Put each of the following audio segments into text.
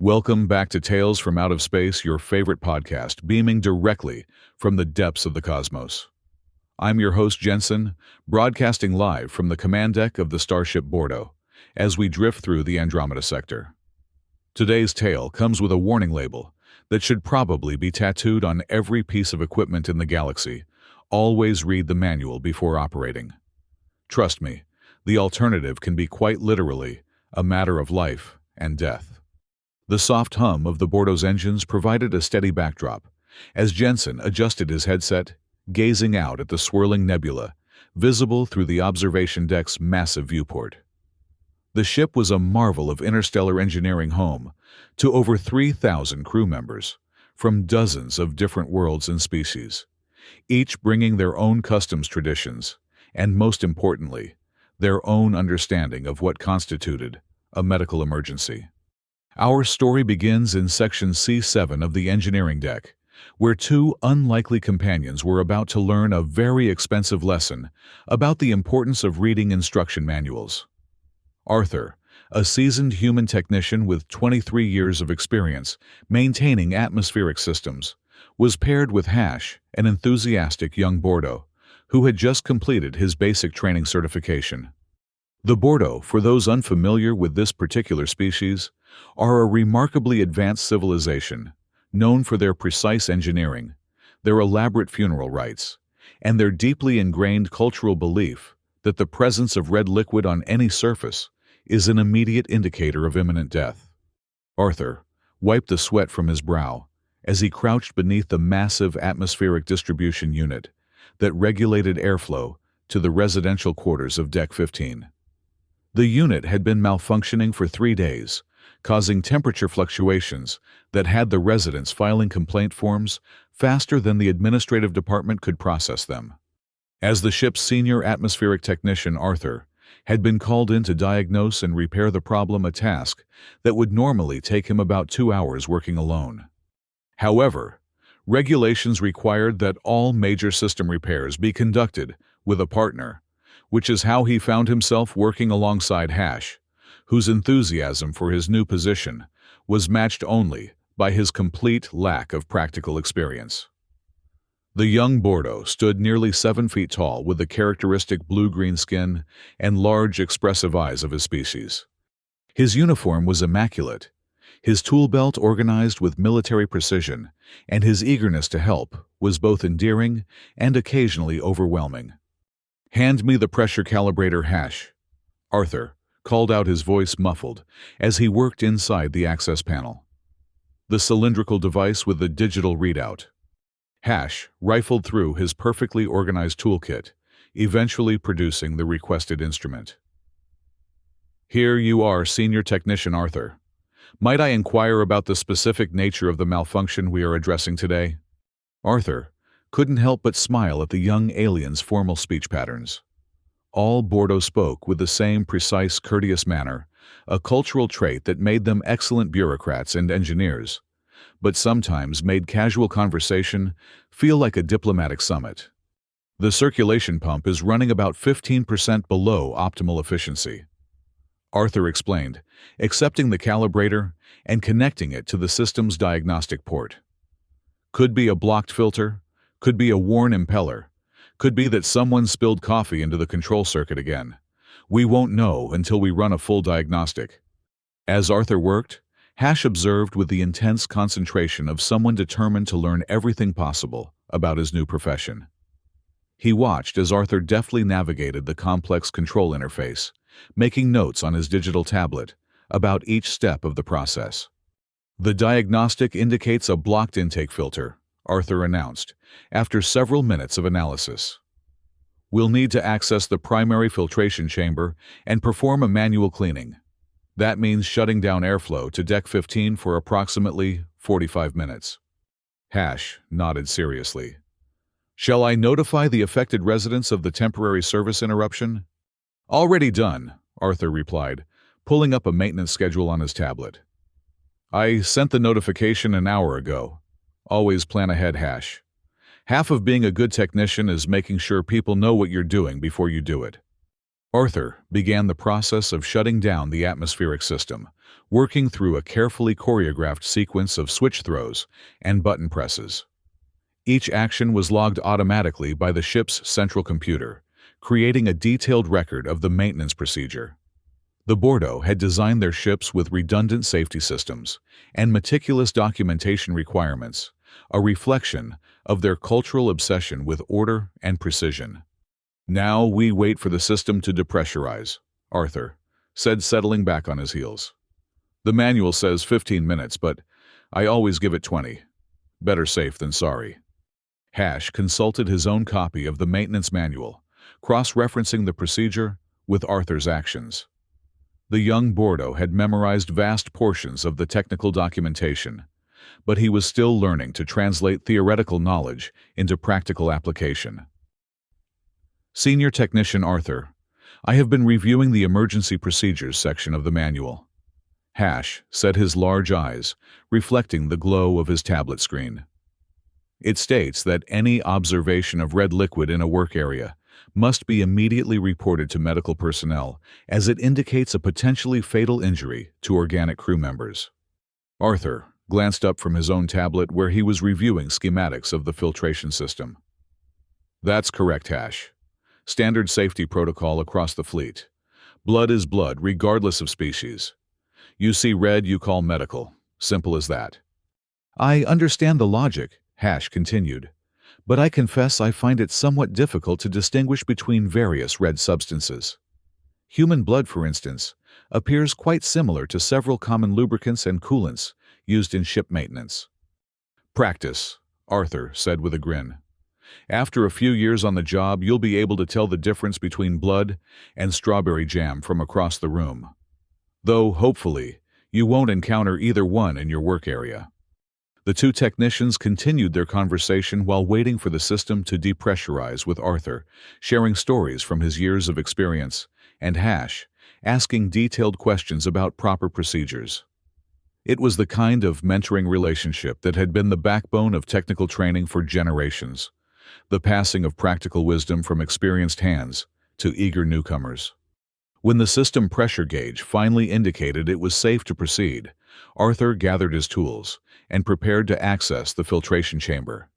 Welcome back to Tales from Out of Space, your favorite podcast, beaming directly from the depths of the cosmos. I'm your host, Jensen, broadcasting live from the command deck of the Starship Bordeaux, as we drift through the Andromeda sector. Today's tale comes with a warning label that should probably be tattooed on every piece of equipment in the galaxy. Always read the manual before operating. Trust me, the alternative can be quite literally a matter of life and death. The soft hum of the Bordeaux's engines provided a steady backdrop as Jensen adjusted his headset, gazing out at the swirling nebula, visible through the observation deck's massive viewport. The ship was a marvel of interstellar engineering, home to over 3,000 crew members from dozens of different worlds and species, each bringing their own customs traditions and, most importantly, their own understanding of what constituted a medical emergency. Our story begins in Section C7 of the engineering deck, where two unlikely companions were about to learn a very expensive lesson about the importance of reading instruction manuals. Arthur, a seasoned human technician with 23 years of experience maintaining atmospheric systems, was paired with Hash, an enthusiastic young Bordeaux, who had just completed his basic training certification. The Bordeaux, for those unfamiliar with this particular species, are a remarkably advanced civilization, known for their precise engineering, their elaborate funeral rites, and their deeply ingrained cultural belief that the presence of red liquid on any surface is an immediate indicator of imminent death. Arthur wiped the sweat from his brow as he crouched beneath the massive atmospheric distribution unit that regulated airflow to the residential quarters of Deck 15. The unit had been malfunctioning for 3 days, causing temperature fluctuations that had the residents filing complaint forms faster than the administrative department could process them. As the ship's senior atmospheric technician, Arthur had been called in to diagnose and repair the problem, a task that would normally take him about 2 hours working alone. However, regulations required that all major system repairs be conducted with a partner, which is how he found himself working alongside Hash, whose enthusiasm for his new position was matched only by his complete lack of practical experience. The young Bordeaux stood nearly 7 feet tall with the characteristic blue-green skin and large, expressive eyes of his species. His uniform was immaculate, his tool belt organized with military precision, and his eagerness to help was both endearing and occasionally overwhelming. "Hand me the pressure calibrator, Hash," Arthur called out, his voice muffled, as he worked inside the access panel. The cylindrical device with the digital readout. Hash rifled through his perfectly organized toolkit, eventually producing the requested instrument. "Here you are, Senior Technician Arthur. Might I inquire about the specific nature of the malfunction we are addressing today?" Arthur couldn't help but smile at the young alien's formal speech patterns. All Bordeaux spoke with the same precise, courteous manner, a cultural trait that made them excellent bureaucrats and engineers, but sometimes made casual conversation feel like a diplomatic summit. "The circulation pump is running about 15% below optimal efficiency," Arthur explained, accepting the calibrator and connecting it to the system's diagnostic port. "Could be a blocked filter, could be a worn impeller, could be that someone spilled coffee into the control circuit again. We won't know until we run a full diagnostic." As Arthur worked, Hash observed with the intense concentration of someone determined to learn everything possible about his new profession. He watched as Arthur deftly navigated the complex control interface, making notes on his digital tablet about each step of the process. "The diagnostic indicates a blocked intake filter," Arthur announced, after several minutes of analysis. "We'll need to access the primary filtration chamber and perform a manual cleaning. That means shutting down airflow to Deck 15 for approximately 45 minutes. Hash nodded seriously. "Shall I notify the affected residents of the temporary service interruption?" "Already done," Arthur replied, pulling up a maintenance schedule on his tablet. "I sent the notification an hour ago. Always plan ahead, Hash. Half of being a good technician is making sure people know what you're doing before you do it." Arthur began the process of shutting down the atmospheric system, working through a carefully choreographed sequence of switch throws and button presses. Each action was logged automatically by the ship's central computer, creating a detailed record of the maintenance procedure. The Bordeaux had designed their ships with redundant safety systems and meticulous documentation requirements, a reflection of their cultural obsession with order and precision. "Now we wait for the system to depressurize," Arthur said, settling back on his heels. "The manual says 15 minutes, but I always give it 20. Better safe than sorry." Hash consulted his own copy of the maintenance manual, cross-referencing the procedure with Arthur's actions. The young Bordeaux had memorized vast portions of the technical documentation, but he was still learning to translate theoretical knowledge into practical application. "Senior Technician Arthur, I have been reviewing the emergency procedures section of the manual." Hash said, his large eyes reflecting the glow of his tablet screen. "It states that any observation of red liquid in a work area must be immediately reported to medical personnel, as it indicates a potentially fatal injury to organic crew members." Arthur glanced up from his own tablet where he was reviewing schematics of the filtration system. "That's correct, Hash. Standard safety protocol across the fleet. Blood is blood, regardless of species. You see red, you call medical. Simple as that." "I understand the logic," Hash continued, "but I confess I find it somewhat difficult to distinguish between various red substances. Human blood, for instance, appears quite similar to several common lubricants and coolants used in ship maintenance." "Practice," Arthur said with a grin. "After a few years on the job, you'll be able to tell the difference between blood and strawberry jam from across the room. Though, hopefully, you won't encounter either one in your work area." The two technicians continued their conversation while waiting for the system to depressurize, with Arthur sharing stories from his years of experience and Hash asking detailed questions about proper procedures. It was the kind of mentoring relationship that had been the backbone of technical training for generations, the passing of practical wisdom from experienced hands to eager newcomers. When the system pressure gauge finally indicated it was safe to proceed, Arthur gathered his tools and prepared to access the filtration chamber.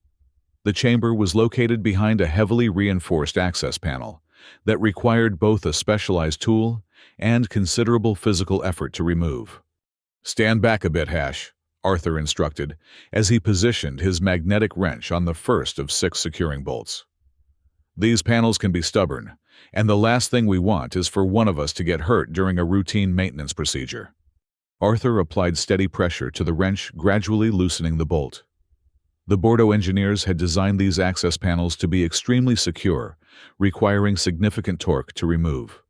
The chamber was located behind a heavily reinforced access panel that required both a specialized tool and considerable physical effort to remove. "Stand back a bit, Hash," Arthur instructed as he positioned his magnetic wrench on the first of 6 securing bolts. "These panels can be stubborn, and the last thing we want is for one of us to get hurt during a routine maintenance procedure." Arthur applied steady pressure to the wrench, gradually loosening the bolt. The Bordeaux engineers had designed these access panels to be extremely secure, requiring significant torque to remove.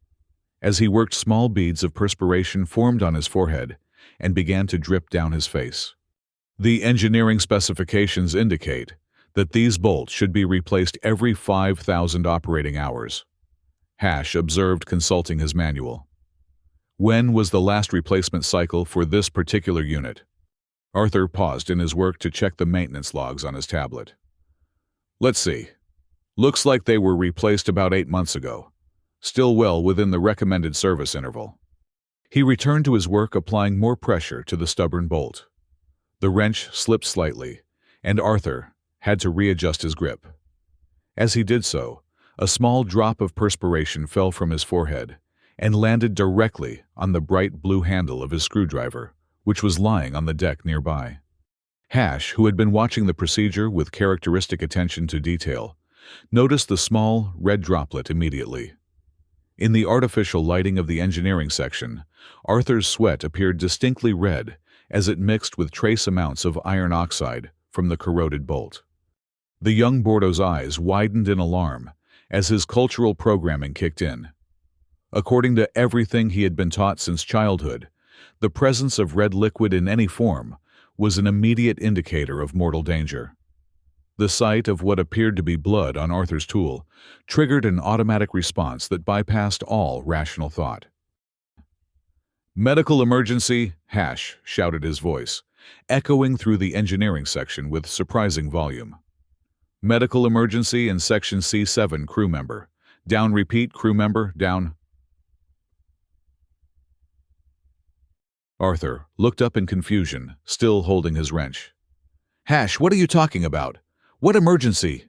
As he worked, small beads of perspiration formed on his forehead and began to drip down his face. "The engineering specifications indicate that these bolts should be replaced every 5,000 operating hours," Hash observed, consulting his manual. "When was the last replacement cycle for this particular unit?" Arthur paused in his work to check the maintenance logs on his tablet. "Let's see. Looks like they were replaced about 8 months ago. Still well within the recommended service interval." He returned to his work, applying more pressure to the stubborn bolt. The wrench slipped slightly, and Arthur had to readjust his grip. As he did so, a small drop of perspiration fell from his forehead and landed directly on the bright blue handle of his screwdriver, which was lying on the deck nearby. Hash, who had been watching the procedure with characteristic attention to detail, noticed the small red droplet immediately. In the artificial lighting of the engineering section, Arthur's sweat appeared distinctly red as it mixed with trace amounts of iron oxide from the corroded bolt. The young Bordeaux's eyes widened in alarm as his cultural programming kicked in. According to everything he had been taught since childhood, the presence of red liquid in any form was an immediate indicator of mortal danger. The sight of what appeared to be blood on Arthur's tool triggered an automatic response that bypassed all rational thought. "Medical emergency!" Hash shouted, his voice echoing through the engineering section with surprising volume. "Medical emergency in Section C7, crew member. Down, repeat, crew member, down." Arthur looked up in confusion, still holding his wrench. "Hash, what are you talking about? What emergency?"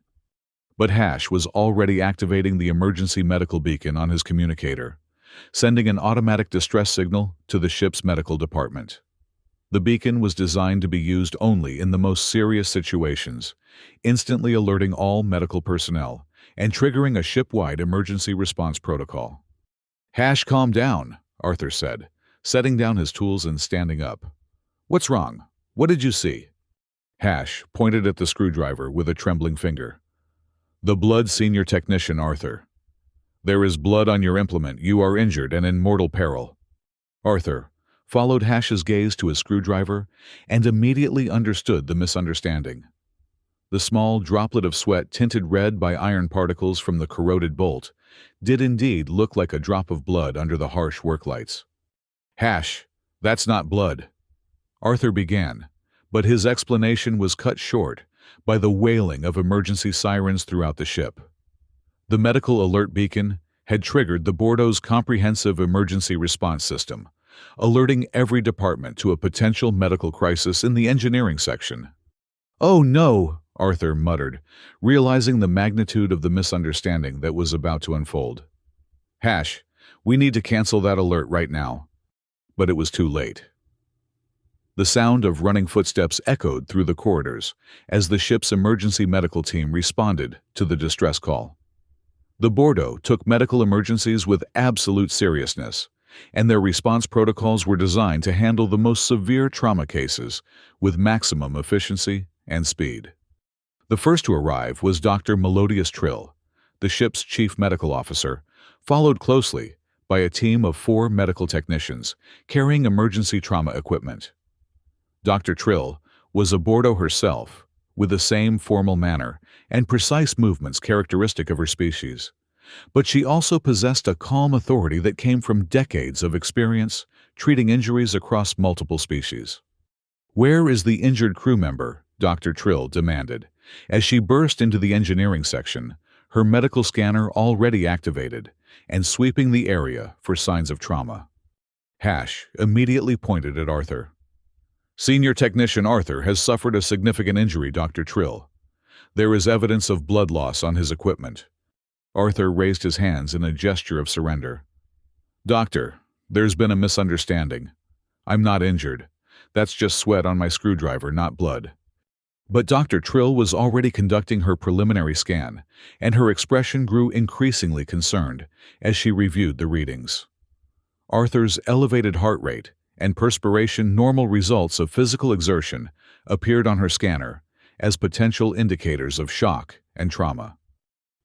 But Hash was already activating the emergency medical beacon on his communicator, sending an automatic distress signal to the ship's medical department. The beacon was designed to be used only in the most serious situations, instantly alerting all medical personnel and triggering a ship-wide emergency response protocol. "Hash, calm down," Arthur said, setting down his tools and standing up. "What's wrong? What did you see?" Hash pointed at the screwdriver with a trembling finger. "The blood, Senior Technician Arthur. There is blood on your implement. You are injured and in mortal peril." Arthur followed Hash's gaze to his screwdriver and immediately understood the misunderstanding. The small droplet of sweat tinted red by iron particles from the corroded bolt did indeed look like a drop of blood under the harsh work lights. "Hash, that's not blood," Arthur began, but his explanation was cut short by the wailing of emergency sirens throughout the ship. The medical alert beacon had triggered the Bordeaux's comprehensive emergency response system, alerting every department to a potential medical crisis in the engineering section. "Oh no," Arthur muttered, realizing the magnitude of the misunderstanding that was about to unfold. "Hash, we need to cancel that alert right now." But it was too late. The sound of running footsteps echoed through the corridors as the ship's emergency medical team responded to the distress call. The Bordeaux took medical emergencies with absolute seriousness, and their response protocols were designed to handle the most severe trauma cases with maximum efficiency and speed. The first to arrive was Dr. Melodious Trill, the ship's chief medical officer, followed closely by a team of 4 medical technicians carrying emergency trauma equipment. Dr. Trill was a Bordeaux herself, with the same formal manner and precise movements characteristic of her species. But she also possessed a calm authority that came from decades of experience treating injuries across multiple species. "Where is the injured crew member?" Dr. Trill demanded, as she burst into the engineering section, her medical scanner already activated and sweeping the area for signs of trauma. Hash immediately pointed at Arthur. "Senior Technician Arthur has suffered a significant injury, Dr. Trill. There is evidence of blood loss on his equipment." Arthur raised his hands in a gesture of surrender. "Doctor, there's been a misunderstanding. I'm not injured. That's just sweat on my screwdriver, not blood." But Dr. Trill was already conducting her preliminary scan, and her expression grew increasingly concerned as she reviewed the readings. Arthur's elevated heart rate and perspiration, normal results of physical exertion, appeared on her scanner as potential indicators of shock and trauma.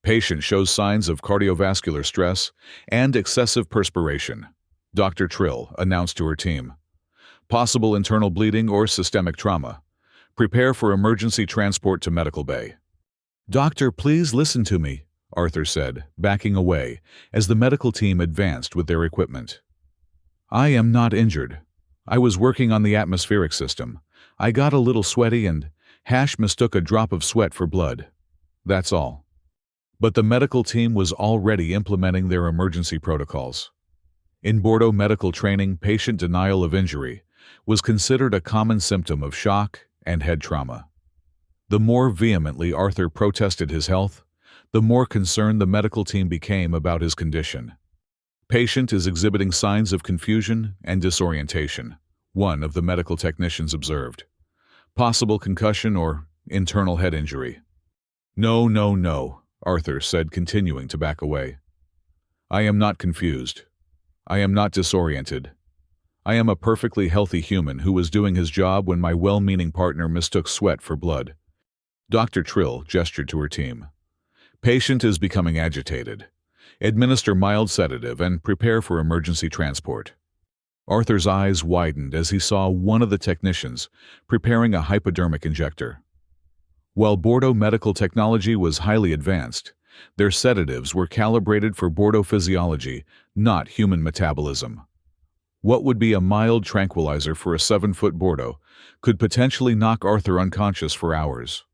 "Patient shows signs of cardiovascular stress and excessive perspiration," Dr. Trill announced to her team. "Possible internal bleeding or systemic trauma. Prepare for emergency transport to medical bay." "Doctor, please listen to me," Arthur said, backing away as the medical team advanced with their equipment. "I am not injured. I was working on the atmospheric system. I got a little sweaty and Hash mistook a drop of sweat for blood. That's all." But the medical team was already implementing their emergency protocols. In Bordeaux medical training, patient denial of injury was considered a common symptom of shock and head trauma. The more vehemently Arthur protested his health, the more concerned the medical team became about his condition. "Patient is exhibiting signs of confusion and disorientation," one of the medical technicians observed. "Possible concussion or internal head injury." "No, no, no," Arthur said, continuing to back away. "I am not confused. I am not disoriented. I am a perfectly healthy human who was doing his job when my well-meaning partner mistook sweat for blood." Dr. Trill gestured to her team. "Patient is becoming agitated. Administer mild sedative and prepare for emergency transport." Arthur's eyes widened as he saw one of the technicians preparing a hypodermic injector. While Bordeaux medical technology was highly advanced, their sedatives were calibrated for Bordeaux physiology, not human metabolism. What would be a mild tranquilizer for a 7-foot Bordeaux could potentially knock Arthur unconscious for hours.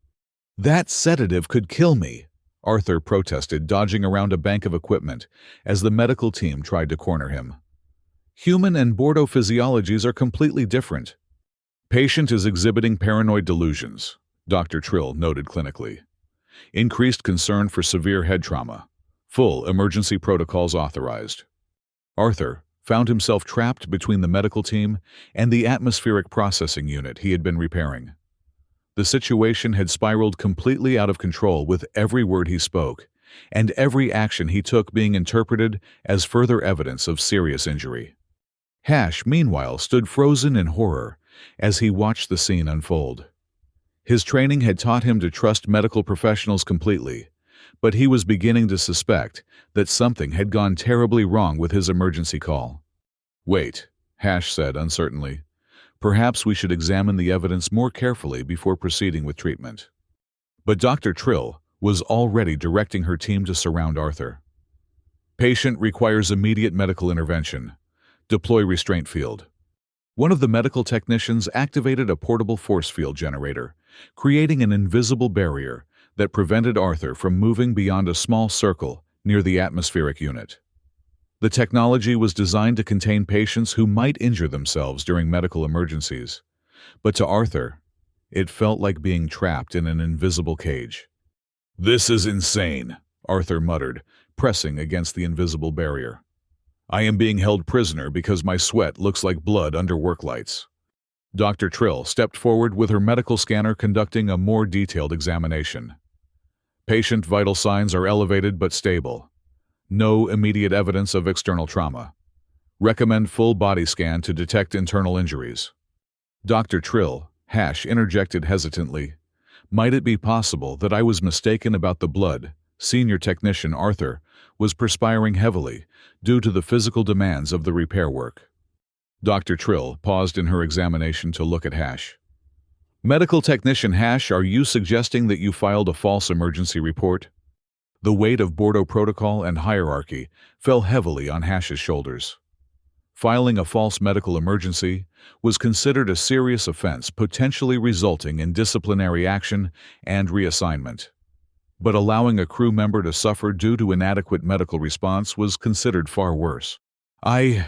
"That sedative could kill me," Arthur protested, dodging around a bank of equipment as the medical team tried to corner him. Human and Bordeaux physiologies are completely different. Patient is exhibiting paranoid delusions, Dr. Trill noted clinically. Increased concern for severe head trauma. Full emergency protocols authorized. Arthur found himself trapped between the medical team and the atmospheric processing unit he had been repairing. The situation had spiraled completely out of control with every word he spoke, and every action he took being interpreted as further evidence of serious injury. Hash, meanwhile, stood frozen in horror as he watched the scene unfold. His training had taught him to trust medical professionals completely, but he was beginning to suspect that something had gone terribly wrong with his emergency call. "Wait," Hash said uncertainly. "Perhaps we should examine the evidence more carefully before proceeding with treatment." But Dr. Trill was already directing her team to surround Arthur. "Patient requires immediate medical intervention. Deploy restraint field." One of the medical technicians activated a portable force field generator, creating an invisible barrier that prevented Arthur from moving beyond a small circle near the atmospheric unit. The technology was designed to contain patients who might injure themselves during medical emergencies, but to Arthur, it felt like being trapped in an invisible cage. "This is insane," Arthur muttered, pressing against the invisible barrier. "I am being held prisoner because my sweat looks like blood under work lights." Dr. Trill stepped forward with her medical scanner conducting a more detailed examination. "Patient vital signs are elevated but stable. No immediate evidence of external trauma. Recommend full body scan to detect internal injuries." Dr. Trill, Hash interjected hesitantly. "Might it be possible that I was mistaken about the blood?" Senior technician Arthur was perspiring heavily due to the physical demands of the repair work. Dr. Trill paused in her examination to look at Hash. "Medical technician Hash, are you suggesting that you filed a false emergency report?" The weight of Bordeaux protocol and hierarchy fell heavily on Hash's shoulders. Filing a false medical emergency was considered a serious offense, potentially resulting in disciplinary action and reassignment. But allowing a crew member to suffer due to inadequate medical response was considered far worse. I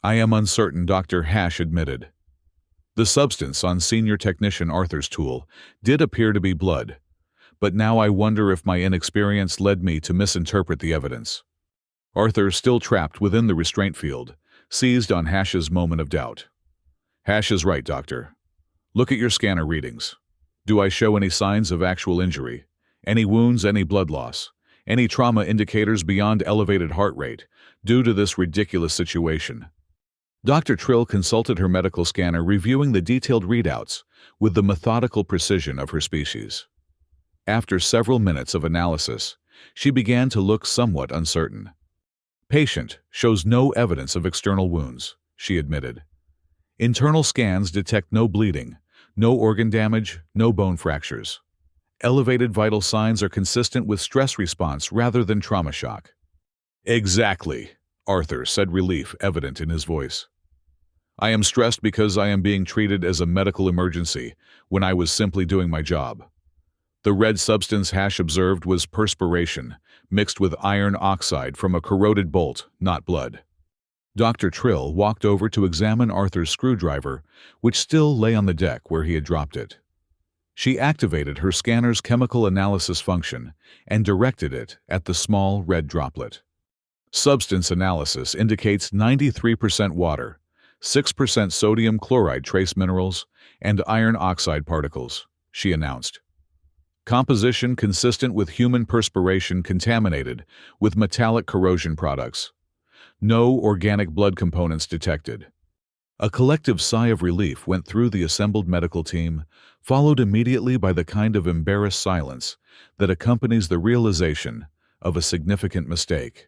am uncertain," Dr. Hash admitted. The substance on senior technician Arthur's tool did appear to be blood, but now I wonder if my inexperience led me to misinterpret the evidence. Arthur, still trapped within the restraint field, seized on Hash's moment of doubt. "Hash is right, Doctor. Look at your scanner readings. Do I show any signs of actual injury? Any wounds, any blood loss? Any trauma indicators beyond elevated heart rate due to this ridiculous situation?" Dr. Trill consulted her medical scanner, reviewing the detailed readouts with the methodical precision of her species. After several minutes of analysis, she began to look somewhat uncertain. "Patient shows no evidence of external wounds," she admitted. "Internal scans detect no bleeding, no organ damage, no bone fractures. Elevated vital signs are consistent with stress response rather than trauma shock." "Exactly," Arthur said, relief evident in his voice. "I am stressed because I am being treated as a medical emergency when I was simply doing my job." The red substance Hash observed was perspiration, mixed with iron oxide from a corroded bolt, not blood. Dr. Trill walked over to examine Arthur's screwdriver, which still lay on the deck where he had dropped it. She activated her scanner's chemical analysis function and directed it at the small red droplet. "Substance analysis indicates 93% water, 6% sodium chloride trace minerals, and iron oxide particles," she announced. "Composition consistent with human perspiration contaminated with metallic corrosion products. No organic blood components detected." A collective sigh of relief went through the assembled medical team, followed immediately by the kind of embarrassed silence that accompanies the realization of a significant mistake.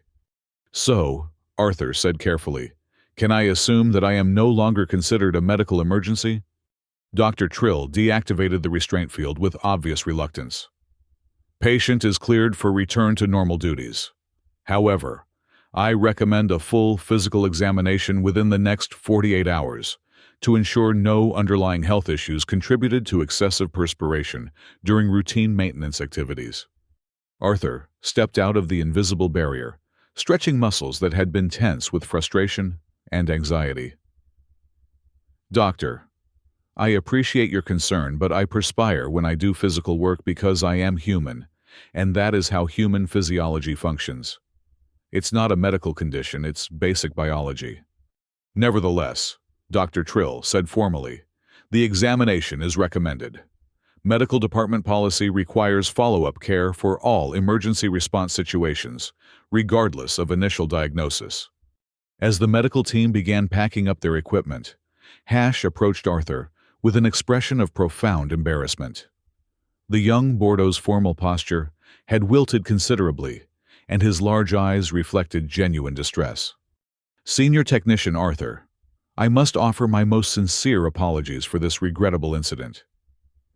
"So," Arthur said carefully, "can I assume that I am no longer considered a medical emergency?" Dr. Trill deactivated the restraint field with obvious reluctance. "Patient is cleared for return to normal duties. However, I recommend a full physical examination within the next 48 hours to ensure no underlying health issues contributed to excessive perspiration during routine maintenance activities." Arthur stepped out of the invisible barrier, stretching muscles that had been tense with frustration and anxiety. Doctor, I appreciate your concern, but I perspire when I do physical work because I am human, and that is how human physiology functions. It's not a medical condition, it's basic biology. Nevertheless, Dr. Trill said formally, the examination is recommended. Medical department policy requires follow-up care for all emergency response situations, regardless of initial diagnosis. As the medical team began packing up their equipment, Hash approached Arthur with an expression of profound embarrassment. The young Bordeaux's formal posture had wilted considerably, and his large eyes reflected genuine distress. Senior Technician Arthur, I must offer my most sincere apologies for this regrettable incident.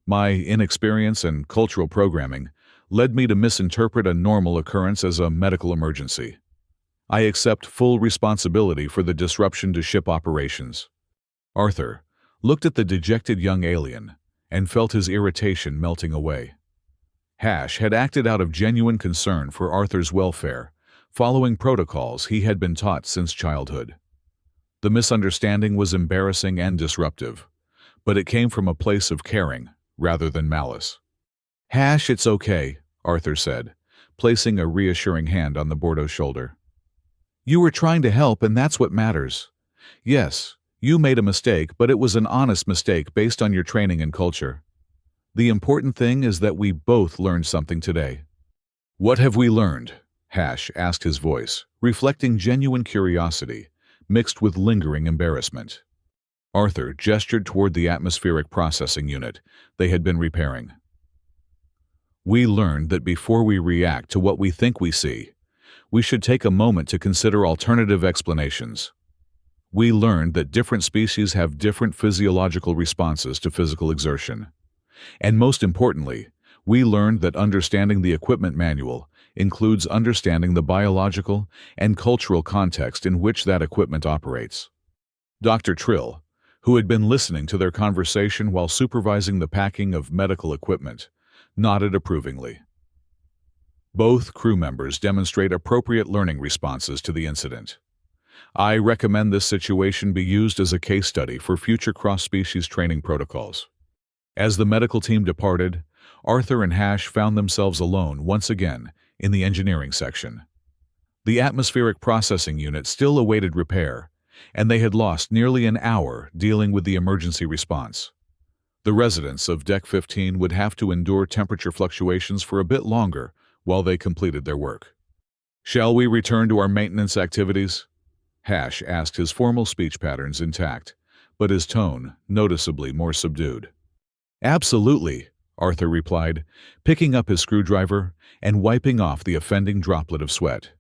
My inexperience and cultural programming led me to misinterpret a normal occurrence as a medical emergency. I accept full responsibility for the disruption to ship operations. Arthur looked at the dejected young alien and felt his irritation melting away. Hash had acted out of genuine concern for Arthur's welfare, following protocols he had been taught since childhood. The misunderstanding was embarrassing and disruptive, but it came from a place of caring rather than malice. Hash, it's okay, Arthur said, placing a reassuring hand on the Bordeaux's shoulder. You were trying to help, and that's what matters. Yes, you made a mistake, but it was an honest mistake based on your training and culture. The important thing is that we both learned something today. What have we learned? Hash asked, his voice reflecting genuine curiosity, mixed with lingering embarrassment. Arthur gestured toward the atmospheric processing unit they had been repairing. We learned that before we react to what we think we see, we should take a moment to consider alternative explanations. We learned that different species have different physiological responses to physical exertion. And most importantly, we learned that understanding the equipment manual includes understanding the biological and cultural context in which that equipment operates. Dr. Trill, who had been listening to their conversation while supervising the packing of medical equipment, nodded approvingly. Both crew members demonstrate appropriate learning responses to the incident. I recommend this situation be used as a case study for future cross-species training protocols. As the medical team departed, Arthur and Hash found themselves alone once again in the engineering section. The atmospheric processing unit still awaited repair, and they had lost nearly an hour dealing with the emergency response. The residents of Deck 15 would have to endure temperature fluctuations for a bit longer while they completed their work. Shall we return to our maintenance activities? Hash asked, his formal speech patterns intact, but his tone noticeably more subdued. Absolutely, Arthur replied, picking up his screwdriver and wiping off the offending droplet of sweat.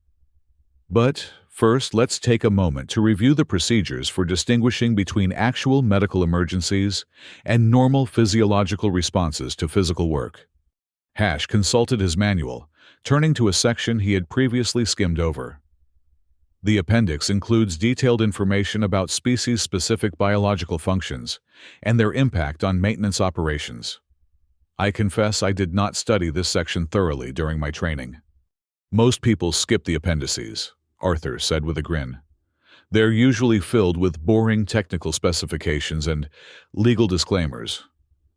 But first, let's take a moment to review the procedures for distinguishing between actual medical emergencies and normal physiological responses to physical work. Hash consulted his manual, turning to a section he had previously skimmed over. The appendix includes detailed information about species-specific biological functions and their impact on maintenance operations. I confess I did not study this section thoroughly during my training. Most people skip the appendices, Arthur said with a grin. They're usually filled with boring technical specifications and legal disclaimers,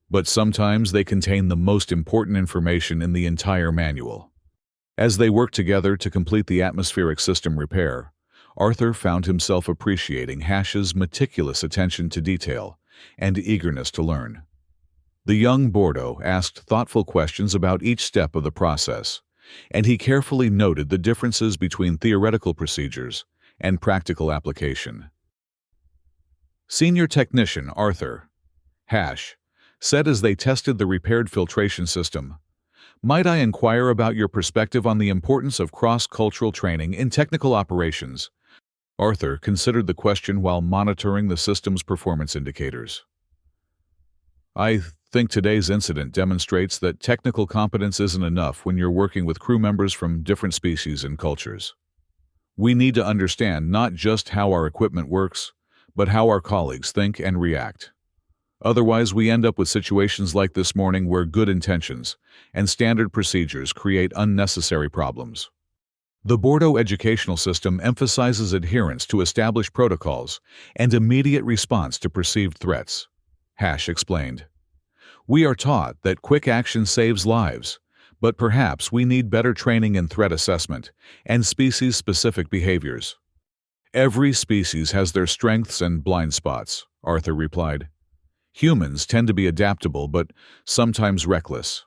but sometimes they contain the most important information in the entire manual. As they worked together to complete the atmospheric system repair, Arthur found himself appreciating Hash's meticulous attention to detail and eagerness to learn. The young Bordeaux asked thoughtful questions about each step of the process, and he carefully noted the differences between theoretical procedures and practical application. Senior Technician Arthur, Hash, said as they tested the repaired filtration system, "Might I inquire about your perspective on the importance of cross-cultural training in technical operations?" Arthur considered the question while monitoring the system's performance indicators. I think today's incident demonstrates that technical competence isn't enough when you're working with crew members from different species and cultures. We need to understand not just how our equipment works, but how our colleagues think and react. Otherwise, we end up with situations like this morning where good intentions and standard procedures create unnecessary problems. The Bordeaux educational system emphasizes adherence to established protocols and immediate response to perceived threats. Hash explained. We are taught that quick action saves lives, but perhaps we need better training in threat assessment and species-specific behaviors. Every species has their strengths and blind spots, Arthur replied. Humans tend to be adaptable but sometimes reckless.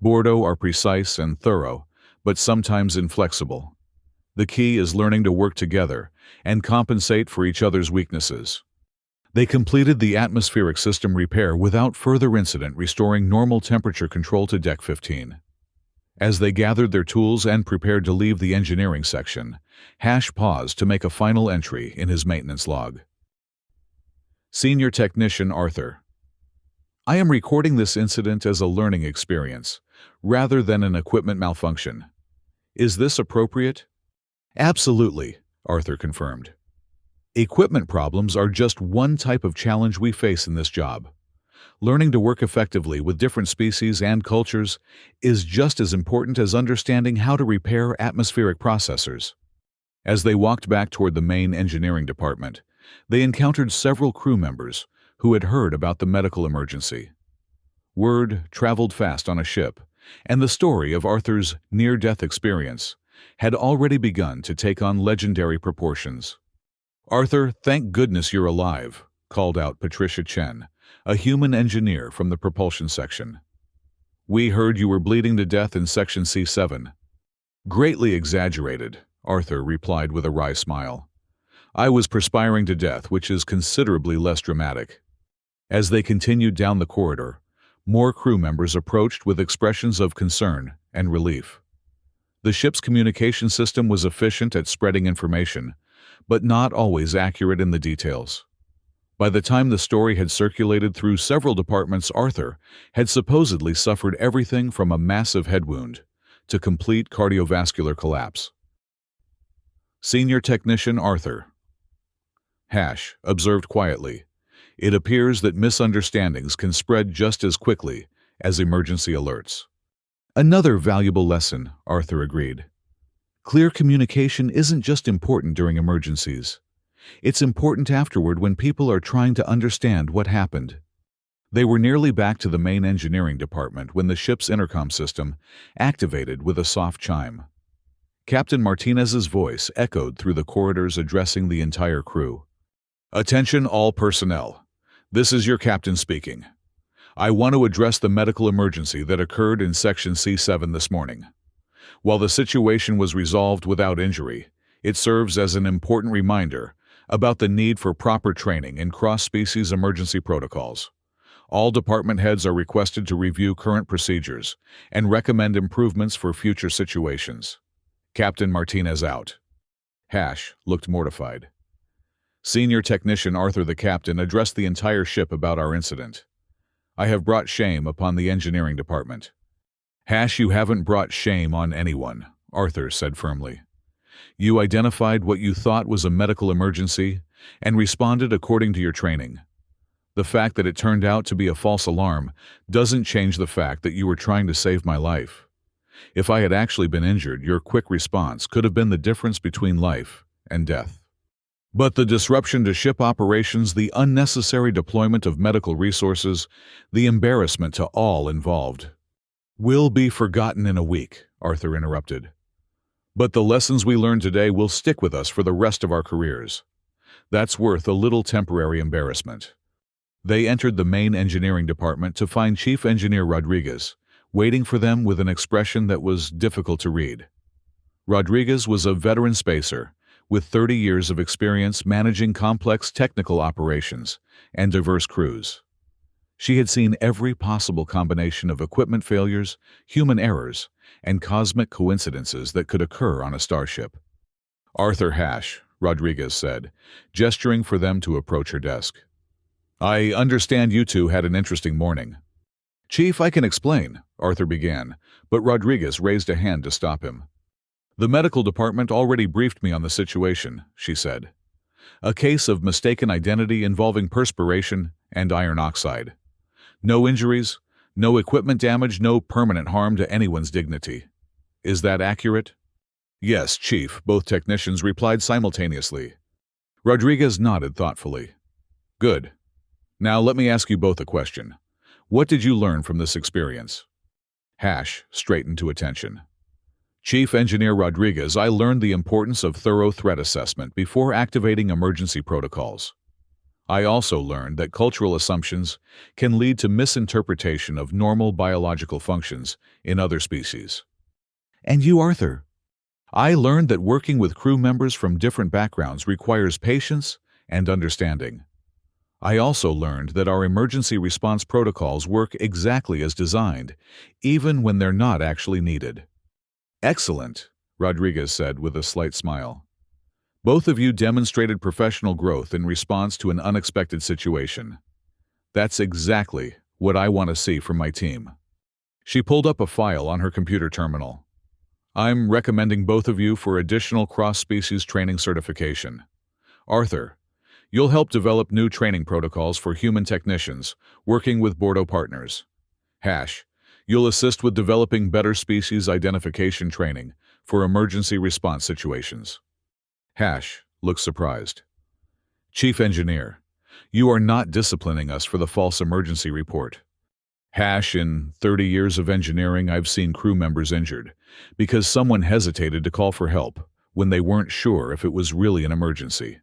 Bordeaux are precise and thorough, but sometimes inflexible. The key is learning to work together and compensate for each other's weaknesses. They completed the atmospheric system repair without further incident, restoring normal temperature control to Deck 15. As they gathered their tools and prepared to leave the engineering section, Hash paused to make a final entry in his maintenance log. Senior Technician Arthur. I am recording this incident as a learning experience, rather than an equipment malfunction. Is this appropriate? Absolutely, Arthur confirmed. Equipment problems are just one type of challenge we face in this job. Learning to work effectively with different species and cultures is just as important as understanding how to repair atmospheric processors. As they walked back toward the main engineering department, they encountered several crew members who had heard about the medical emergency. Word traveled fast on a ship, and the story of Arthur's near-death experience had already begun to take on legendary proportions. Arthur, thank goodness you're alive, called out Patricia Chen, a human engineer from the propulsion section. We heard you were bleeding to death in Section C7. Greatly exaggerated, Arthur replied with a wry smile. I was perspiring to death, which is considerably less dramatic. As they continued down the corridor, more crew members approached with expressions of concern and relief. The ship's communication system was efficient at spreading information, but not always accurate in the details. By the time the story had circulated through several departments, Arthur had supposedly suffered everything from a massive head wound to complete cardiovascular collapse. Senior Technician Arthur. Hash observed quietly. It appears that misunderstandings can spread just as quickly as emergency alerts. Another valuable lesson, Arthur agreed. Clear communication isn't just important during emergencies. It's important afterward when people are trying to understand what happened. They were nearly back to the main engineering department when the ship's intercom system activated with a soft chime. Captain Martinez's voice echoed through the corridors, addressing the entire crew. Attention all personnel. This is your captain speaking. I want to address the medical emergency that occurred in Section C7 this morning. While the situation was resolved without injury, it serves as an important reminder about the need for proper training in cross-species emergency protocols. All department heads are requested to review current procedures and recommend improvements for future situations. Captain Martinez out. Hash looked mortified. Senior Technician Arthur, the captain, addressed the entire ship about our incident. I have brought shame upon the engineering department. Hash, you haven't brought shame on anyone, Arthur said firmly. You identified what you thought was a medical emergency and responded according to your training. The fact that it turned out to be a false alarm doesn't change the fact that you were trying to save my life. If I had actually been injured, your quick response could have been the difference between life and death. But the disruption to ship operations, the unnecessary deployment of medical resources, the embarrassment to all involved, will be forgotten in a week, Arthur interrupted. But the lessons we learned today will stick with us for the rest of our careers. That's worth a little temporary embarrassment. They entered the main engineering department to find Chief Engineer Rodriguez, waiting for them with an expression that was difficult to read. Rodriguez was a veteran spacer, with 30 years of experience managing complex technical operations and diverse crews. She had seen every possible combination of equipment failures, human errors, and cosmic coincidences that could occur on a starship. Arthur Hash, Rodriguez said, gesturing for them to approach her desk. I understand you two had an interesting morning. Chief, I can explain, Arthur began, but Rodriguez raised a hand to stop him. The medical department already briefed me on the situation, she said. A case of mistaken identity involving perspiration and iron oxide. No injuries, no equipment damage, no permanent harm to anyone's dignity. Is that accurate? Yes, Chief, both technicians replied simultaneously. Rodriguez nodded thoughtfully. Good. Now let me ask you both a question. What did you learn from this experience? Hash straightened to attention. Chief Engineer Rodriguez, I learned the importance of thorough threat assessment before activating emergency protocols. I also learned that cultural assumptions can lead to misinterpretation of normal biological functions in other species. And you, Arthur? I learned that working with crew members from different backgrounds requires patience and understanding. I also learned that our emergency response protocols work exactly as designed, even when they're not actually needed. Excellent, Rodriguez said with a slight smile. Both of you demonstrated professional growth in response to an unexpected situation. That's exactly what I want to see from my team. She pulled up a file on her computer terminal. I'm recommending both of you for additional cross-species training certification. Arthur, you'll help develop new training protocols for human technicians working with Bordeaux partners. Hash, you'll assist with developing better species identification training for emergency response situations. Hash looked surprised. Chief Engineer, you are not disciplining us for the false emergency report. Hash, in 30 years of engineering, I've seen crew members injured because someone hesitated to call for help when they weren't sure if it was really an emergency.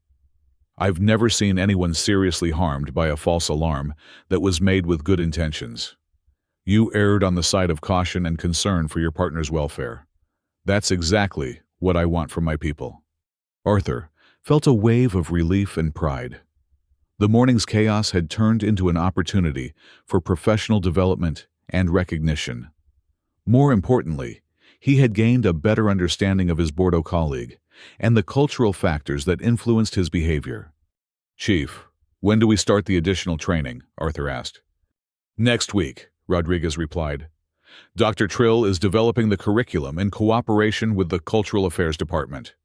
I've never seen anyone seriously harmed by a false alarm that was made with good intentions. You erred on the side of caution and concern for your partner's welfare. That's exactly what I want from my people. Arthur felt a wave of relief and pride. The morning's chaos had turned into an opportunity for professional development and recognition. More importantly, he had gained a better understanding of his Bordeaux colleague and the cultural factors that influenced his behavior. Chief, when do we start the additional training? Arthur asked. Next week, Rodriguez replied. Dr. Trill is developing the curriculum in cooperation with the Cultural Affairs Department.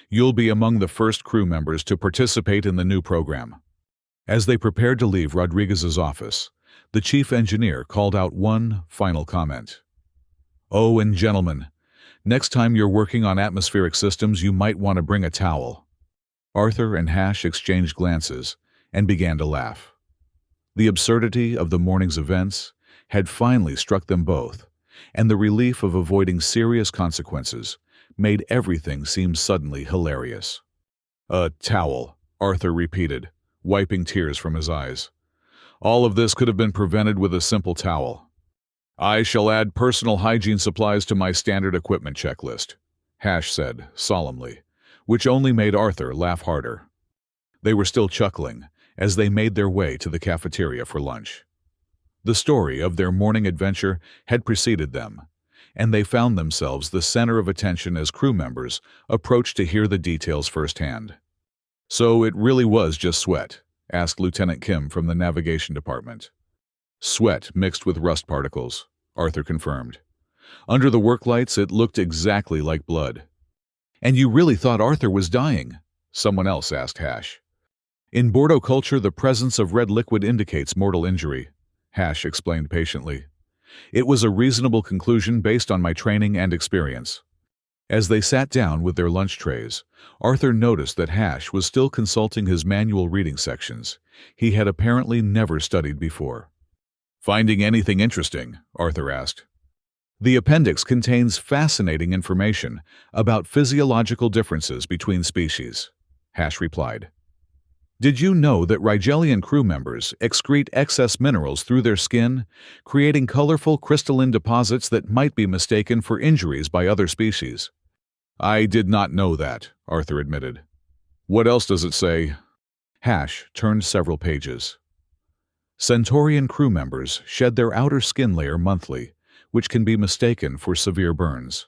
You'll be among the first crew members to participate in the new program. As they prepared to leave Rodriguez's office, the chief engineer called out one final comment. Oh, and gentlemen, next time you're working on atmospheric systems, you might want to bring a towel. Arthur and Hash exchanged glances and began to laugh. The absurdity of the morning's events had finally struck them both, and the relief of avoiding serious consequences made everything seem suddenly hilarious. A towel, Arthur repeated, wiping tears from his eyes. All of this could have been prevented with a simple towel. I shall add personal hygiene supplies to my standard equipment checklist, Hash said solemnly, which only made Arthur laugh harder. They were still chuckling as they made their way to the cafeteria for lunch. The story of their morning adventure had preceded them, and they found themselves the center of attention as crew members approached to hear the details firsthand. So it really was just sweat, asked Lieutenant Kim from the navigation department. Sweat mixed with rust particles, Arthur confirmed. Under the work lights, it looked exactly like blood. And you really thought Arthur was dying? Someone else asked Hash. In Bordeaux culture, the presence of red liquid indicates mortal injury, Hash explained patiently. It was a reasonable conclusion based on my training and experience. As they sat down with their lunch trays, Arthur noticed that Hash was still consulting his manual reading sections. He had apparently never studied before. Finding anything interesting? Arthur asked. The appendix contains fascinating information about physiological differences between species, Hash replied. Did you know that Rigelian crew members excrete excess minerals through their skin, creating colorful crystalline deposits that might be mistaken for injuries by other species? I did not know that, Arthur admitted. What else does it say? Hash turned several pages. Centaurian crew members shed their outer skin layer monthly, which can be mistaken for severe burns.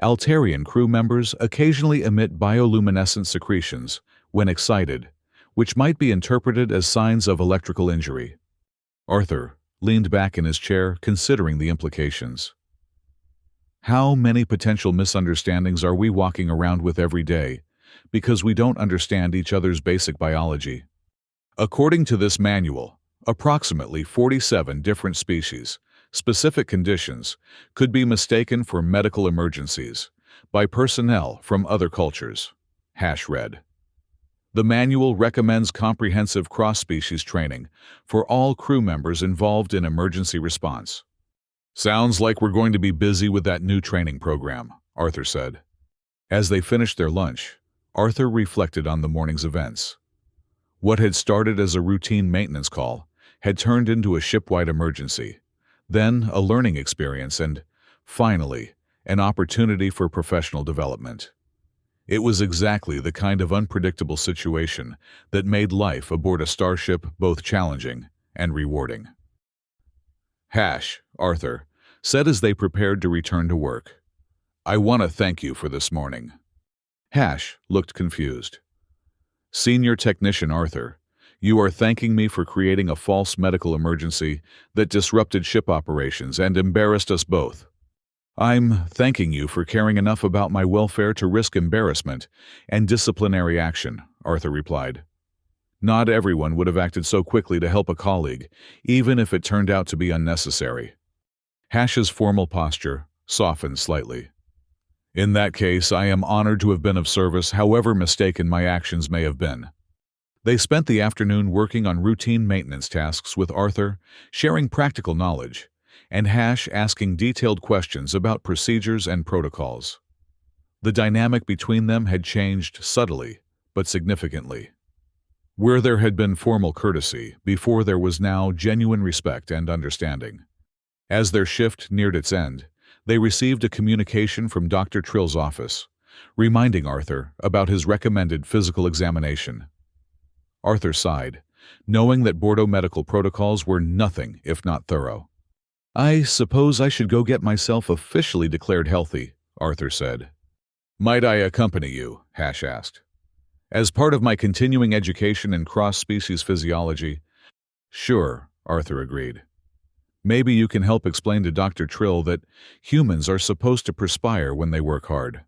Altarian crew members occasionally emit bioluminescent secretions when excited, which might be interpreted as signs of electrical injury. Arthur leaned back in his chair, considering the implications. How many potential misunderstandings are we walking around with every day because we don't understand each other's basic biology? According to this manual, approximately 47 different species, specific conditions, could be mistaken for medical emergencies, by personnel from other cultures. Hash read. The manual recommends comprehensive cross-species training for all crew members involved in emergency response. Sounds like we're going to be busy with that new training program, Arthur said. As they finished their lunch, Arthur reflected on the morning's events. What had started as a routine maintenance call had turned into a ship-wide emergency, then a learning experience, and, finally, an opportunity for professional development. It was exactly the kind of unpredictable situation that made life aboard a starship both challenging and rewarding. Hash, Arthur, said as they prepared to return to work. I want to thank you for this morning. Hash looked confused. Senior Technician Arthur, you are thanking me for creating a false medical emergency that disrupted ship operations and embarrassed us both. I'm thanking you for caring enough about my welfare to risk embarrassment and disciplinary action, Arthur replied. Not everyone would have acted so quickly to help a colleague, even if it turned out to be unnecessary. Hash's formal posture softened slightly. In that case, I am honored to have been of service, however mistaken my actions may have been. They spent the afternoon working on routine maintenance tasks with Arthur, sharing practical knowledge, and Hash asking detailed questions about procedures and protocols. The dynamic between them had changed subtly, but significantly. Where there had been formal courtesy, before there was now genuine respect and understanding. As their shift neared its end, they received a communication from Dr. Trill's office, reminding Arthur about his recommended physical examination. Arthur sighed, knowing that Bordeaux medical protocols were nothing if not thorough. I suppose I should go get myself officially declared healthy, Arthur said. Might I accompany you? Hash asked. As part of my continuing education in cross-species physiology. Sure, Arthur agreed. Maybe you can help explain to Dr. Trill that humans are supposed to perspire when they work hard.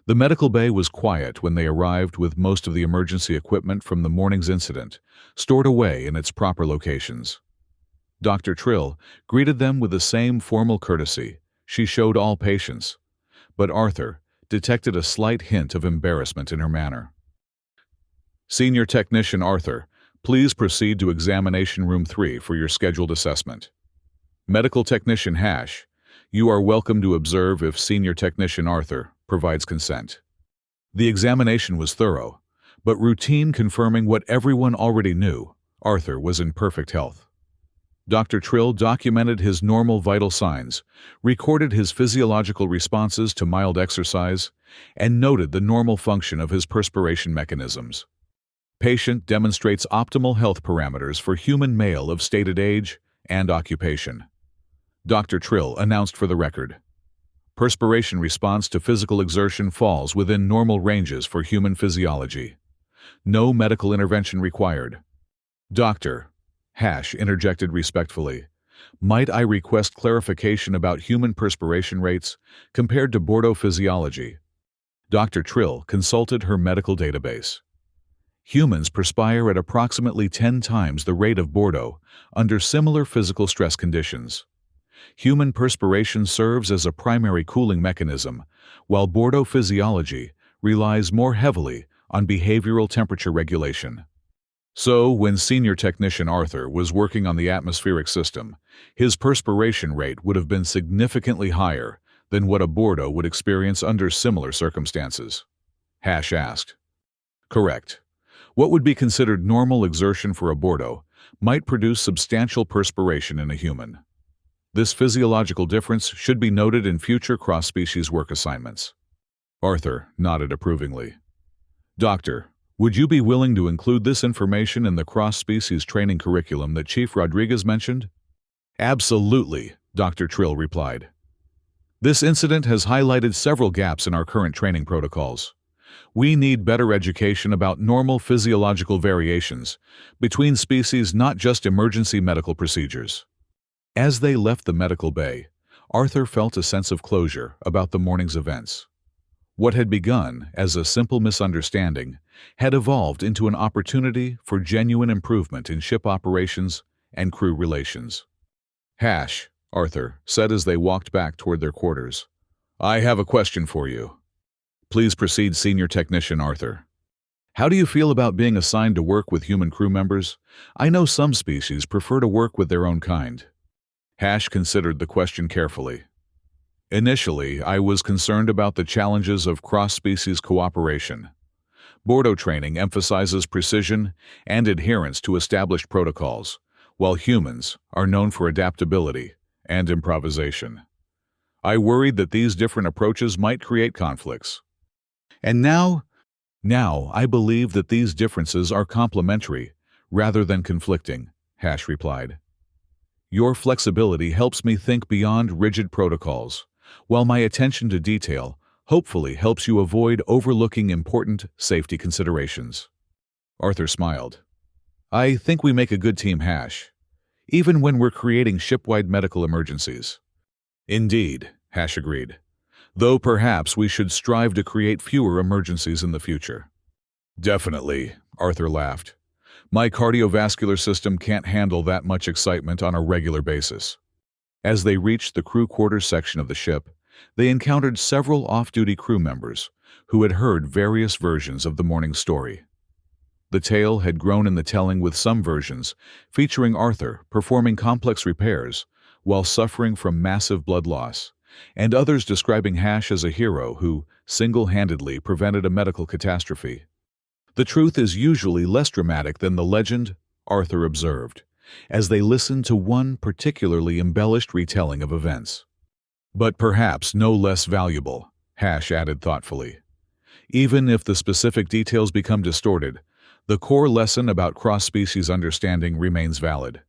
The medical bay was quiet when they arrived, with most of the emergency equipment from the morning's incident stored away in its proper locations. Dr. Trill greeted them with the same formal courtesy she showed all patients, but Arthur detected a slight hint of embarrassment in her manner. Senior Technician Arthur, please proceed to Examination Room 3 for your scheduled assessment. Medical Technician Hash, you are welcome to observe if Senior Technician Arthur provides consent. The examination was thorough, but routine, confirming what everyone already knew: Arthur was in perfect health. Dr. Trill documented his normal vital signs, recorded his physiological responses to mild exercise, and noted the normal function of his perspiration mechanisms. Patient demonstrates optimal health parameters for human male of stated age and occupation. Dr. Trill announced for the record. Perspiration response to physical exertion falls within normal ranges for human physiology. No medical intervention required. Doctor, Hash interjected respectfully, might I request clarification about human perspiration rates compared to Bordeaux physiology? Dr. Trill consulted her medical database. Humans perspire at approximately 10 times the rate of Bordeaux under similar physical stress conditions. Human perspiration serves as a primary cooling mechanism, while Bordeaux physiology relies more heavily on behavioral temperature regulation. So, when Senior Technician Arthur was working on the atmospheric system, his perspiration rate would have been significantly higher than what a Bordeaux would experience under similar circumstances. Hash asked. Correct. What would be considered normal exertion for a Bordeaux might produce substantial perspiration in a human. This physiological difference should be noted in future cross-species work assignments. Arthur nodded approvingly. Doctor, would you be willing to include this information in the cross-species training curriculum that Chief Rodriguez mentioned? Absolutely, Dr. Trill replied. This incident has highlighted several gaps in our current training protocols. We need better education about normal physiological variations between species, not just emergency medical procedures. As they left the medical bay, Arthur felt a sense of closure about the morning's events. What had begun as a simple misunderstanding had evolved into an opportunity for genuine improvement in ship operations and crew relations. Hash, Arthur said as they walked back toward their quarters. I have a question for you. Please proceed, Senior Technician Arthur. How do you feel about being assigned to work with human crew members? I know some species prefer to work with their own kind. Hash considered the question carefully. Initially, I was concerned about the challenges of cross-species cooperation. Bordo training emphasizes precision and adherence to established protocols, while humans are known for adaptability and improvisation. I worried that these different approaches might create conflicts. And now I believe that these differences are complementary rather than conflicting, Hash replied. Your flexibility helps me think beyond rigid protocols, while my attention to detail hopefully helps you avoid overlooking important safety considerations. Arthur smiled. I think we make a good team, Hash, even when we're creating ship-wide medical emergencies. Indeed, Hash agreed, though perhaps we should strive to create fewer emergencies in the future. Definitely, Arthur laughed. My cardiovascular system can't handle that much excitement on a regular basis. As they reached the crew quarters section of the ship, they encountered several off-duty crew members who had heard various versions of the morning's story. The tale had grown in the telling, with some versions featuring Arthur performing complex repairs while suffering from massive blood loss, and others describing Hash as a hero who single-handedly prevented a medical catastrophe. The truth is usually less dramatic than the legend, Arthur observed, as they listened to one particularly embellished retelling of events. But perhaps no less valuable, Hash added thoughtfully. Even if the specific details become distorted, the core lesson about cross-species understanding remains valid.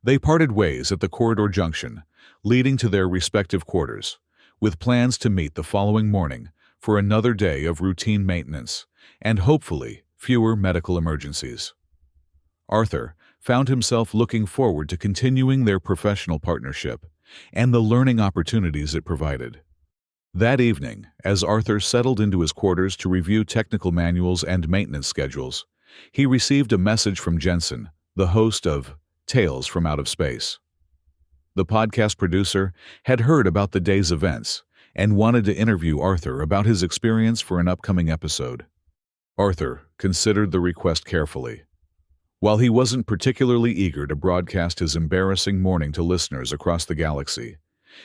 They parted ways at the corridor junction, leading to their respective quarters, with plans to meet the following morning for another day of routine maintenance and hopefully fewer medical emergencies. Arthur found himself looking forward to continuing their professional partnership and the learning opportunities it provided. That evening, as Arthur settled into his quarters to review technical manuals and maintenance schedules, he received a message from Jensen, the host of Tales from Out of Space. The podcast producer had heard about the day's events and wanted to interview Arthur about his experience for an upcoming episode. Arthur considered the request carefully. While he wasn't particularly eager to broadcast his embarrassing morning to listeners across the galaxy,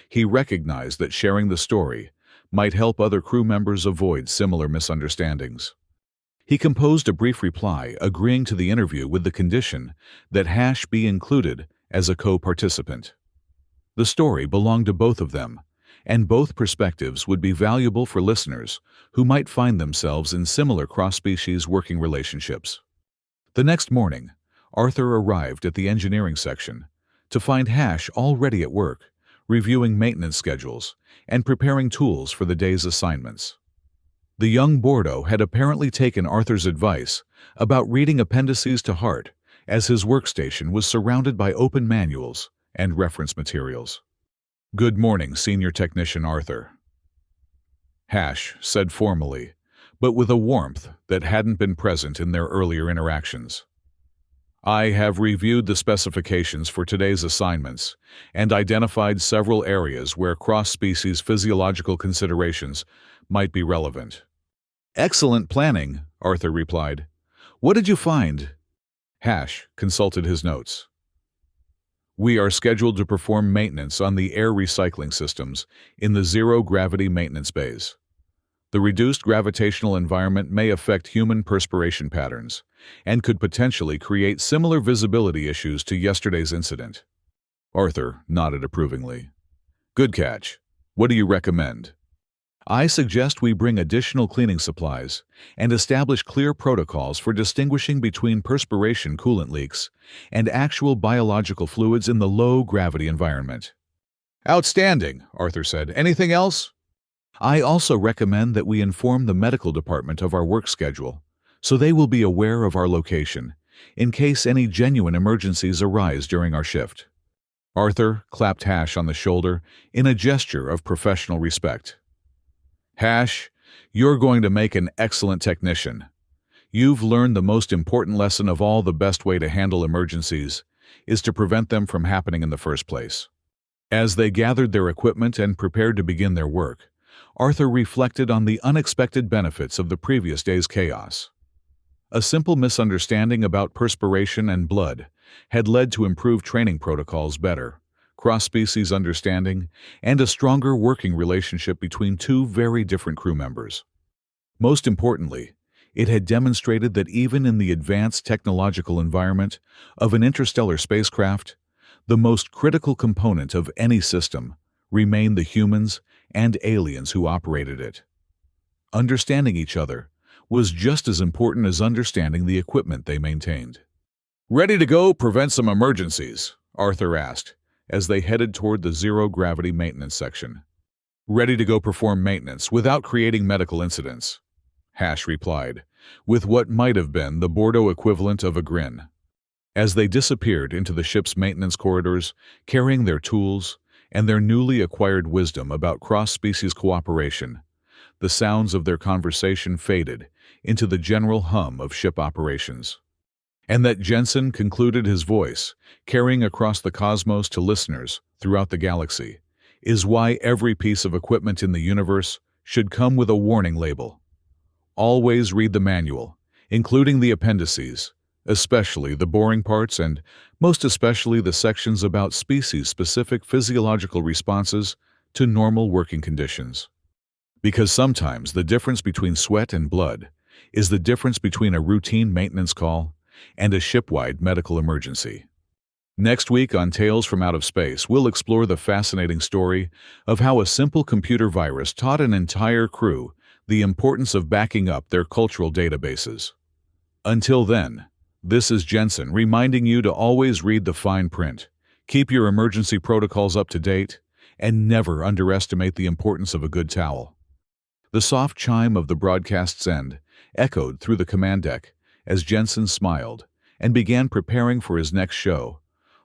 he recognized that sharing the story might help other crew members avoid similar misunderstandings. He composed a brief reply agreeing to the interview with the condition that Hash be included as a co-participant. The story belonged to both of them, and both perspectives would be valuable for listeners who might find themselves in similar cross-species working relationships. The next morning, Arthur arrived at the engineering section to find Hash already at work, reviewing maintenance schedules and preparing tools for the day's assignments. The young Bordo had apparently taken Arthur's advice about reading appendices to heart, as his workstation was surrounded by open manuals and reference materials. Good morning, Senior Technician Arthur, Hash said formally, but with a warmth that hadn't been present in their earlier interactions. I have reviewed the specifications for today's assignments and identified several areas where cross-species physiological considerations might be relevant. Excellent planning, Arthur replied. What did you find? Hash consulted his notes. We are scheduled to perform maintenance on the air recycling systems in the zero-gravity maintenance bays. The reduced gravitational environment may affect human perspiration patterns and could potentially create similar visibility issues to yesterday's incident. Arthur nodded approvingly. Good catch. What do you recommend? I suggest we bring additional cleaning supplies and establish clear protocols for distinguishing between perspiration coolant leaks and actual biological fluids in the low-gravity environment. Outstanding, Arthur said. Anything else? I also recommend that we inform the medical department of our work schedule, so they will be aware of our location in case any genuine emergencies arise during our shift. Arthur clapped Hash on the shoulder in a gesture of professional respect. Hash, you're going to make an excellent technician. You've learned the most important lesson of all. The best way to handle emergencies is to prevent them from happening in the first place. As they gathered their equipment and prepared to begin their work, Arthur reflected on the unexpected benefits of the previous day's chaos. A simple misunderstanding about perspiration and blood had led to improved training protocols, better cross-species understanding, and a stronger working relationship between two very different crew members. Most importantly, it had demonstrated that even in the advanced technological environment of an interstellar spacecraft, the most critical component of any system remained the humans and aliens who operated it. Understanding each other was just as important as understanding the equipment they maintained. "Ready to go prevent some emergencies?" Arthur asked, as they headed toward the zero-gravity maintenance section. "Ready to go perform maintenance without creating medical incidents," Hash replied, with what might have been the Bordeaux equivalent of a grin. As they disappeared into the ship's maintenance corridors, carrying their tools and their newly acquired wisdom about cross-species cooperation, the sounds of their conversation faded into the general hum of ship operations. And that Jensen concluded his voice, carrying across the cosmos to listeners throughout the galaxy, is why every piece of equipment in the universe should come with a warning label. Always read the manual, including the appendices, especially the boring parts and most especially the sections about species-specific physiological responses to normal working conditions. Because sometimes the difference between sweat and blood is the difference between a routine maintenance call and a ship-wide medical emergency. Next week on Tales from Out of Space, we'll explore the fascinating story of how a simple computer virus taught an entire crew the importance of backing up their cultural databases. Until then, this is Jensen reminding you to always read the fine print, keep your emergency protocols up to date, and never underestimate the importance of a good towel. The soft chime of the broadcast's end echoed through the command deck as Jensen smiled and began preparing for his next show,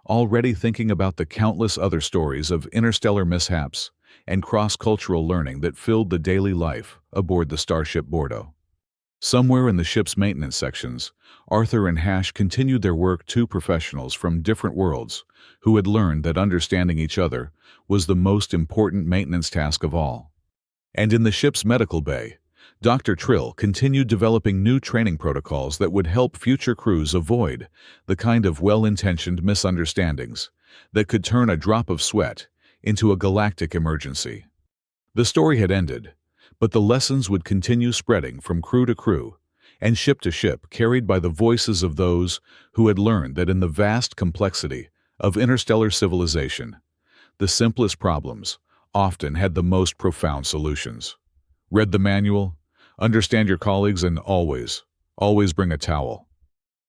already thinking about the countless other stories of interstellar mishaps and cross-cultural learning that filled the daily life aboard the starship Bordeaux. Somewhere in the ship's maintenance sections, Arthur and Hash continued their work, two professionals from different worlds who had learned that understanding each other was the most important maintenance task of all. And in the ship's medical bay, Dr. Trill continued developing new training protocols that would help future crews avoid the kind of well-intentioned misunderstandings that could turn a drop of sweat into a galactic emergency. The story had ended, but the lessons would continue spreading from crew to crew and ship to ship, carried by the voices of those who had learned that in the vast complexity of interstellar civilization, the simplest problems often had the most profound solutions. Read the manual, understand your colleagues, and always bring a towel.